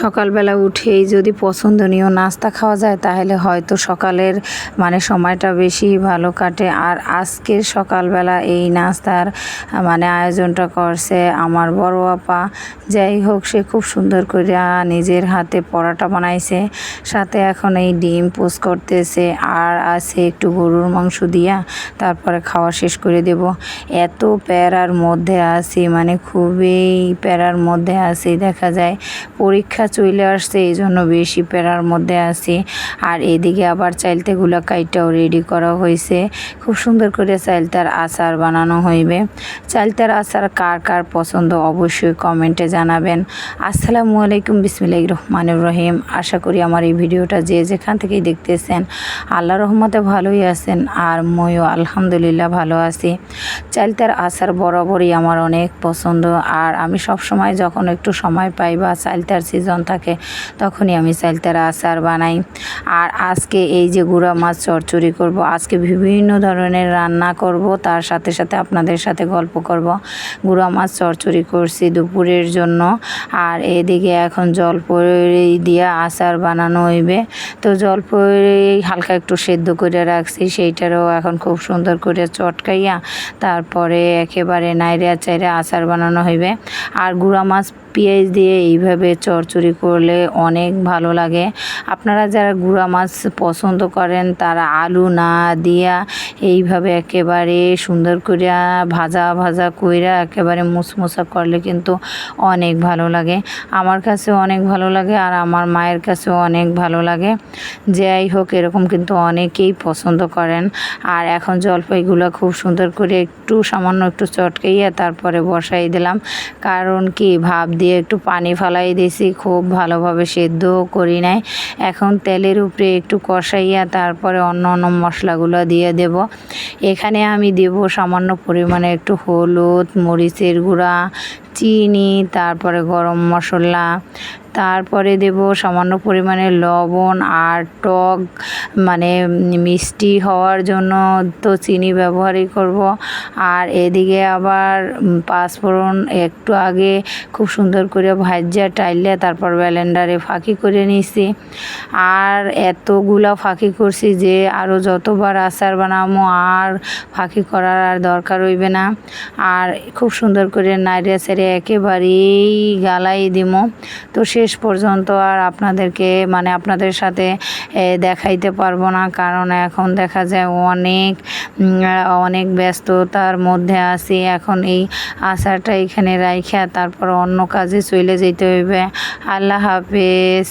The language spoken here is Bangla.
সকালবেলা উঠেই যদি পছন্দনীয় নাস্তা খাওয়া যায় তাহলে হয়তো সকালের সময়টা বেশি ভালো কাটে। আর আজকের সকালবেলা এই নাস্তার আয়োজনটা করছে আমার বড় আপা। যাই হোক, সে খুব সুন্দর করে নিজের হাতে পরোটা বানাইছে, সাথে এখন এই ডিম পোস্ট করতেছে, আর আছে একটু গরুর মাংস দিয়া তারপরে খাওয়া শেষ করে দেব। এত প্যারার মধ্যে আছি, খুবই প্যারার মধ্যে আছি। দেখা যায় পরীক্ষা চলে আসছে, এই জন্য বেশি প্যারার মধ্যে আছি। আর এদিকে আবার চাইলতেগুলো কাইটাও রেডি করা হয়েছে। খুব সুন্দর করে চাইলতার আচার বানানো হইবে। চাইলতার আচার কার কার পছন্দ অবশ্যই কমেন্টে জানাবেন। আসসালামু আলাইকুম, বিসমিল্লাহির রহমানির রহিম। আশা করি আমার এই ভিডিওটা যে যেখান থেকেই দেখতেছেন আল্লাহর রহমতে ভালোই আছেন, আর ময়ও আলহামদুলিল্লাহ ভালো আছি। চাইলতার আচার বরাবরই আমার অনেক পছন্দ, আর আমি সবসময় যখন একটু সময় পাই বা চাইলতার সিজন থাকে তখনই আমি চাইলতার আচার বানাই। আর আজকে এই যে গুঁড়া মাছ চচ্চড়ি করব, আজকে বিভিন্ন ধরনের রান্না করব, তার সাথে সাথে আপনাদের সাথে গল্প করব। গুঁড়া মাছ চচ্চড়ি করছি দুপুরের জন্য, আর এদিকে এখন জলপাই দিয়ে আচার বানানো হইবে। তো জলপাই হালকা একটু সেদ্ধ করে রাখছি, সেইটারও এখন খুব সুন্দর করে চটকাইয়া তারপরে একেবারে নাইড়া চাইড়া আচার বানানো হইবে। আর গুঁড়া মাছ পেঁয়াজ দিয়ে এইভাবে চচ্চড়ি করলে অনেক ভালো লাগে। আপনারা যারা গুঁড়া মাছ পছন্দ করেন তারা আলু না দিয়া এইভাবে একেবারে সুন্দর করে ভাজা ভাজা কইরা একেবারে মুসমুসা করলে কিন্তু অনেক ভালো লাগে। আমার কাছেও অনেক ভালো লাগে, আর আমার মায়ের কাছেও অনেক ভালো লাগে। যাই হোক, এরকম কিন্তু অনেকেই পছন্দ করেন। আর এখন জলপাইগুলো খুব সুন্দর করে সামান্য একটু চটকাইয়া তারপরে বসাই দিলাম, কারণ কি ভাপ দিয়ে একটু পানি ফালাই দিয়েছি, খুব ভালোভাবে সেদ্ধ করি নাই। এখন তেলের উপরে একটু কষাইয়া তারপরে অন্য অন্য মশলাগুলো দিয়ে দেব। এখানে আমি দেব সামান্য পরিমাণে একটু হলুদ, মরিচের গুঁড়া, চিনি, তারপরে গরম মশলা, তারপরে দেব সামান্য পরিমাণে লবণ, আর টক মিষ্টি হওয়ার জন্য তো চিনি ব্যবহারই করব। আর এদিকে আবার পাঁচফোড়ন একটু আগে খুব সুন্দর করে ভাজা টাইলে তারপর ব্লেন্ডারে ফাঁকি করে নিছি। আর এতগুলা ফাঁকি করছি যে আরও যতবার আচার বানাবো আর ফাঁকি করার আর দরকার হইবে না। আর খুব সুন্দর করে নাইড়ে ছেড়ে একেবারেই গালাই দিব। তো শেষ পর্যন্ত আর আপনাদেরকে আপনাদের সাথে দেখাইতে পারবো না, কারণ এখন দেখা যায় অনেক ব্যস্ততার মধ্যে আছি। এখন এই আচারটা এখানে রাইখা তারপর অন্য কাজে চলে যেতে হইবে। আল্লাহ হাফেজ।